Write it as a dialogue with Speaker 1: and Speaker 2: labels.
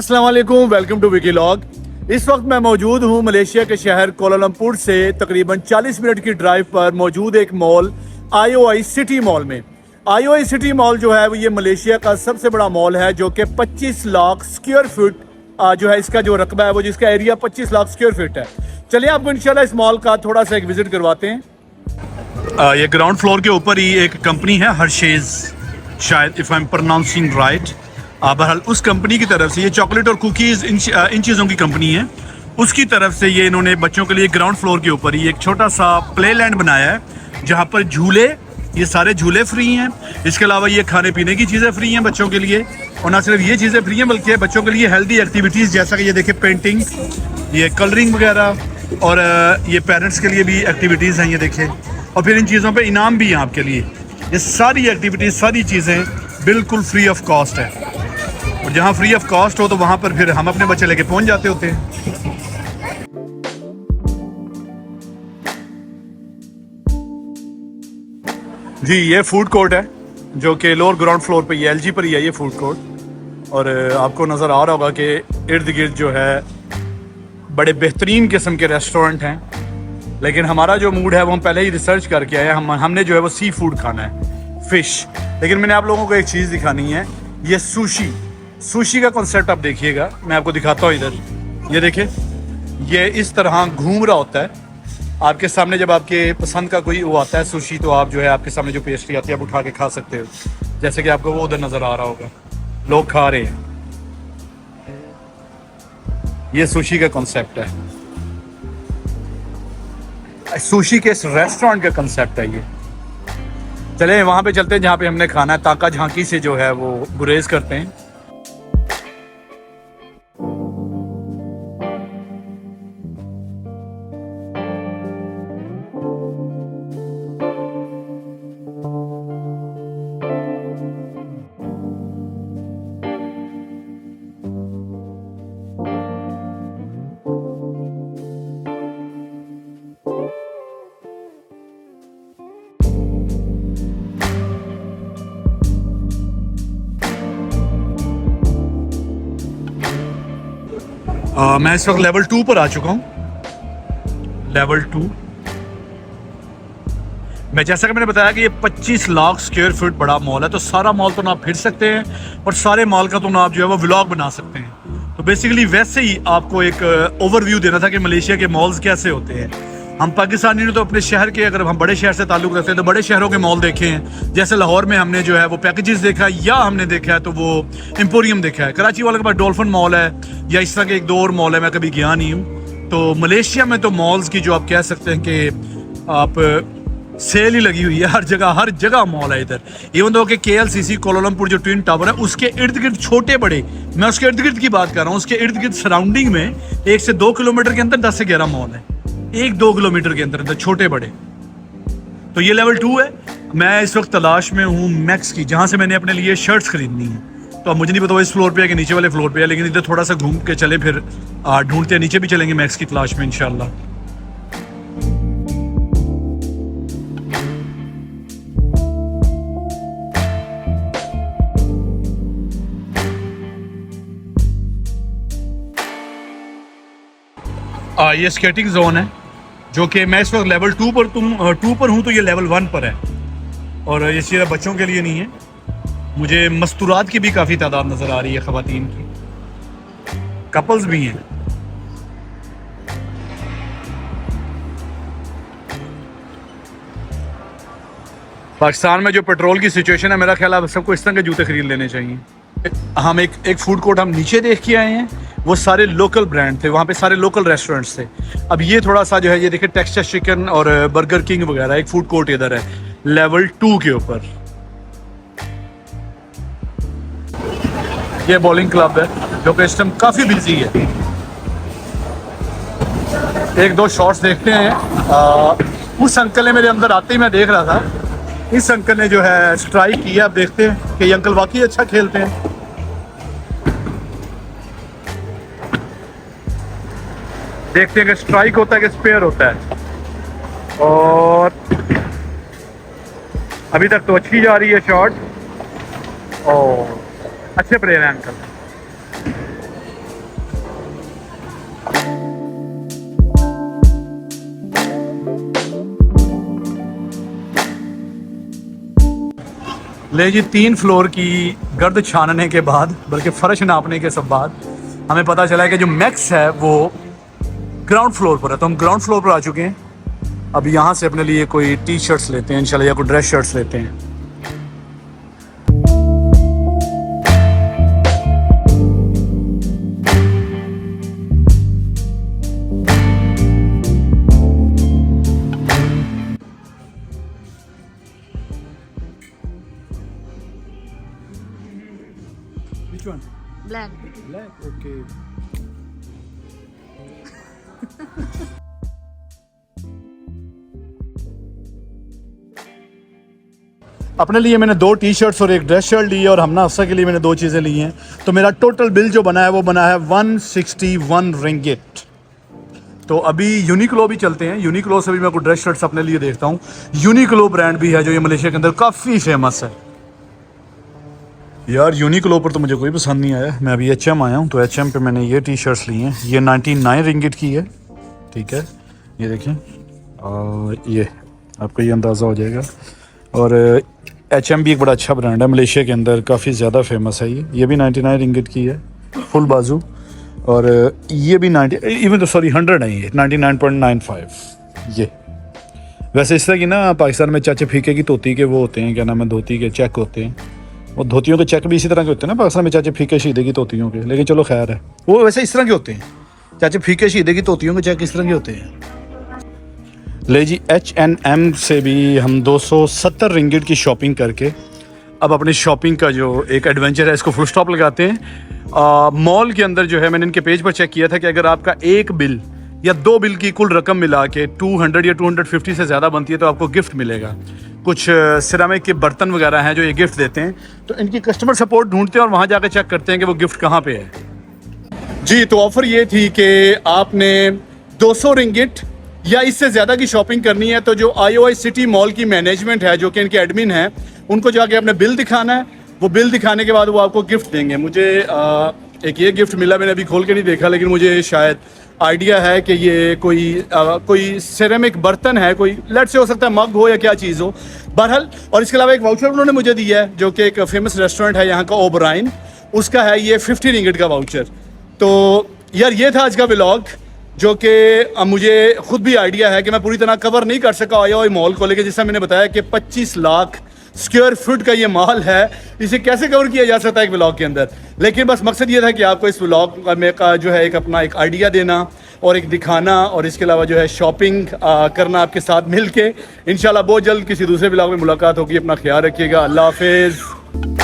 Speaker 1: अस्सलाम वालेकुम, welcome to विकीलॉग। इस वक्त मैं मौजूद हूँ मलेशिया के शहर कोलालमपुर से तकरीबन 40 मिनट की ड्राइव पर मौजूद एक मॉल IOI सिटी मॉल में। IOI सिटी मॉल जो है वो ये मलेशिया का सबसे बड़ा मॉल है जो कि 25 लाख स्क्वायर फीट जो है इसका जो रकबा है वो जिसका एरिया 25 लाख स्क्वायर फीट है। चलिए आपको इंशाल्लाह इस मॉल का थोड़ा सा एक विजिट करवाते हैं। ये ग्राउंड फ्लोर के ऊपर ही एक कंपनी है हर्शेज, शायद if I am pronouncing right. बहरहाल उस कंपनी की तरफ से ये चॉकलेट और कुकीज़ इन चीज़ों की कंपनी है, उसकी तरफ से ये इन्होंने बच्चों के लिए ग्राउंड फ्लोर के ऊपर ही एक छोटा सा प्ले लैंड बनाया है जहाँ पर झूले, ये सारे झूले फ्री हैं। इसके अलावा ये खाने पीने की चीज़ें फ्री हैं बच्चों के लिए, और ना सिर्फ ये चीज़ें फ्री हैं बल्कि बच्चों के लिए हेल्दी एक्टिविटीज़ जैसा कि ये देखिए पेंटिंग, ये कलरिंग वगैरह, और ये पेरेंट्स के लिए भी एक्टिविटीज़ हैं ये देखें। और फिर इन चीज़ों पे इनाम भी हैं आपके लिए। ये सारी एक्टिविटीज़, सारी चीज़ें बिल्कुल फ्री ऑफ कॉस्ट है, और जहाँ फ्री ऑफ कॉस्ट हो तो वहाँ पर फिर हम अपने बच्चे लेके पहुँच जाते होते हैं। जी ये फूड कोर्ट है जो कि लोअर ग्राउंड फ्लोर पे, ये LG पर ही है ये फूड कोर्ट। और आपको नज़र आ रहा होगा कि इर्द गिर्द जो है बड़े बेहतरीन किस्म के रेस्टोरेंट हैं, लेकिन हमारा जो मूड है वो हम पहले ही रिसर्च करके आए हैं। हमने जो है वो सी फूड खाना है, फ़िश। लेकिन मैंने आप लोगों को एक चीज़ दिखानी है, ये सुशी का कॉन्सेप्ट आप देखिएगा। मैं आपको दिखाता हूँ इधर, ये देखिए, ये इस तरह घूम रहा होता है आपके सामने। जब आपके पसंद का कोई वो आता है सुशी, तो आप जो है आपके सामने जो पेस्ट्री आती है आप उठा के खा सकते हो, जैसे कि आपको वो उधर नज़र आ रहा होगा, लोग खा रहे हैं। ये सुशी का कॉन्सेप्ट है, सुशी के इस रेस्टोरेंट का कॉन्सेप्ट है ये। चले वहाँ पे चलते हैं जहाँ पे हमने खाना है, ताका झांकी से जो है वो गुरेज करते हैं। मैं इस वक्त लेवल 2 पर आ चुका हूँ, लेवल 2। मैं जैसा कि मैंने बताया कि ये 25 लाख स्क्वायर फीट बड़ा मॉल है, तो सारा मॉल तो ना आप फिर सकते हैं और सारे मॉल का तो ना आप जो है वो व्लॉग बना सकते हैं। तो बेसिकली वैसे ही आपको एक ओवरव्यू देना था कि मलेशिया के मॉल्स कैसे होते हैं। हम पाकिस्तानी ने तो अपने शहर के, अगर हम बड़े शहर से ताल्लुक़ रखते हैं तो बड़े शहरों के मॉल देखे हैं, जैसे लाहौर में हमने जो है वो पैकेजेस देखा है, या हमने देखा है तो वो एम्पोरियम देखा है। कराची वाले के पास डॉल्फिन मॉल है, या इस तरह के एक दो और मॉल है, मैं कभी गया नहीं हूँ। तो मलेशिया में तो मॉल्स की जो आप कह सकते हैं कि आप सेल ही लगी हुई है, हर जगह मॉल है इधर। इवन दो कि KLCC कोलालमपुर जो ट्विन टावर है उसके इर्द गिर्द छोटे बड़े, मैं उसके इर्द गिर्द की बात कर रहा हूँ, उसके इर्द गिर्द सराउंडिंग में 1 से 2 किलोमीटर के अंदर 10 से 11 मॉल है, 1-2 किलोमीटर के अंदर छोटे बड़े। तो ये लेवल 2 है। मैं इस वक्त तलाश में हूँ मैक्स की, जहाँ से मैंने अपने लिए शर्ट्स खरीदनी है। तो अब मुझे नहीं पता इस फ्लोर पे है कि नीचे वाले फ्लोर पे है, लेकिन इधर थोड़ा सा घूम के चले, फिर ढूंढते नीचे भी चलेंगे मैक्स की तलाश में इंशाल्लाह। ये स्केटिंग जोन है जो कि मैं इस वक्त लेवल 2 पर हूँ, तो ये लेवल 1 पर है, और ये सिर्फ बच्चों के लिए नहीं है। मुझे मस्तूरात की भी काफ़ी तादाद नज़र आ रही है, ख़वातीन की, कपल्स भी हैं। पाकिस्तान में जो पेट्रोल की सिचुएशन है, मेरा ख्याल है सबको इस तरह के जूते खरीद लेने चाहिए। हम एक फूड कोर्ट हम नीचे देख के आए हैं, वो सारे लोकल ब्रांड थे, वहाँ पे सारे लोकल रेस्टोरेंट्स थे। अब ये थोड़ा सा जो है, ये देखिए टेक्सास चिकन और बर्गर किंग वगैरह, एक फूड कोर्ट इधर है लेवल 2 के ऊपर। ये बॉलिंग क्लब है जो कि इस टाइम काफ़ी बिजी है। 1-2 शॉट्स देखते हैं। उस अंकल ने मेरे अंदर आते ही मैं देख रहा था, इस अंकल ने जो है स्ट्राइक किया। अब देखते हैं कि ये अंकल वाकई अच्छा खेलते हैं। देखते हैं कि स्ट्राइक होता है कि स्पेयर होता है। और अभी तक तो अच्छी जा रही है शॉट, और अच्छे प्लेयर हैं अंकल। ले जी 3 फ्लोर की गर्द छानने के बाद, बल्कि फर्श नापने के सब बाद हमें पता चला है कि जो मैक्स है वो ग्राउंड फ्लोर पर है। तो हम ग्राउंड फ्लोर पर आ चुके हैं। अब यहाँ से अपने लिए कोई टी शर्ट्स लेते हैं इंशाल्लाह, या कोई ड्रेस शर्ट्स लेते हैं। Which one?
Speaker 2: Black.
Speaker 1: Black. Okay. अपने लिए मैंने 2 टी शर्ट्स और एक ड्रेस शर्ट ली है, और हमना अफसा के लिए मैंने 2 चीज़ें ली हैं। तो मेरा टोटल बिल जो बना है वो बना है 161 रिंगिट। तो अभी यूनिक्लो भी चलते हैं। यूनिक्लो से भी मैं कुछ ड्रेस शर्ट्स अपने लिए देखता हूँ। यूनिक्लो ब्रांड भी है जो ये मलेशिया के अंदर काफ़ी फेमस है। यार यूनिक्लो पर तो मुझे कोई पसंद नहीं आया। मैं अभी HM आया हूँ, तो HM पे मैंने ये टी शर्ट्स ली हैं। ये 99 रिंगिट की है, ठीक है, ये देखें, और ये आपको ये अंदाज़ा हो जाएगा। और HM भी एक बड़ा अच्छा ब्रांड है मलेशिया के अंदर, काफ़ी ज़्यादा फेमस है। ये भी 99 रिंगिट की है, फुल बाजू। और ये भी 100 है, ये 99.95। ये वैसे इस तरह की ना पाकिस्तान में चाचे फीके की धोती के वो होते हैं, क्या नाम है, धोती के चेक होते हैं। वो धोतियों के चेक भी इसी तरह के होते हैं ना पाकिस्तान में, चाचे फीके शीदे की धोतियों के। लेकिन चलो खैर है, वो वैसे इस तरह के होते हैं। चाचे फीके शीदे की धोतियों के चेक इस तरह के होते हैं। ले जी H&M से भी हम 270 रिंगिट की शॉपिंग करके अब अपनी शॉपिंग का जो एक एडवेंचर है इसको फुल स्टॉप लगाते हैं। मॉल के अंदर जो है, मैंने इनके पेज पर चेक किया था कि अगर आपका एक बिल या 2 बिल की कुल रकम मिला के 200 या 250 से ज़्यादा बनती है तो आपको गिफ्ट मिलेगा। कुछ सिरामिक के बर्तन वगैरह हैं जो ये गिफ्ट देते हैं। तो इनकी कस्टमर सपोर्ट ढूंढते हैं और वहाँ जाकर चेक करते हैं कि वो गिफ्ट कहाँ पे है। जी, तो ऑफ़र ये थी कि आपने 200 रिंगिट या इससे ज़्यादा की शॉपिंग करनी है तो जो IOI सिटी मॉल की मैनेजमेंट है, जो कि इनके एडमिन है, उनको जाके अपने बिल दिखाना है। वो बिल दिखाने के बाद वो आपको गिफ्ट देंगे। मुझे एक ये गिफ्ट मिला, मैंने अभी खोल के नहीं देखा, लेकिन मुझे शायद आइडिया है कि ये कोई सिरेमिक बर्तन है, कोई लेट से हो सकता है मग हो या क्या चीज़ हो, बहरहाल। और इसके अलावा एक वाउचर उन्होंने मुझे दिया है जो कि एक फेमस रेस्टोरेंट है यहाँ का, ओबराइन, उसका है ये 50 रिंगिट का वाउचर। तो यार ये था आज का व्लॉग, जो कि मुझे खुद भी आइडिया है कि मैं पूरी तरह कवर नहीं कर सका IOI मॉल को, लेकिन जैसा मैंने बताया कि 25 लाख स्क्वायर फुट का ये मॉल है, इसे कैसे कवर किया जा सकता है एक व्लॉग के अंदर। लेकिन बस मकसद ये था कि आपको इस व्लॉग में का जो है एक अपना एक आइडिया देना और एक दिखाना, और इसके अलावा जो है शॉपिंग करना आपके साथ मिल के। इंशाल्लाह बहुत जल्द किसी दूसरे व्लॉग में मुलाकात होगी। अपना ख्याल रखिएगा। अल्लाह हाफिज़।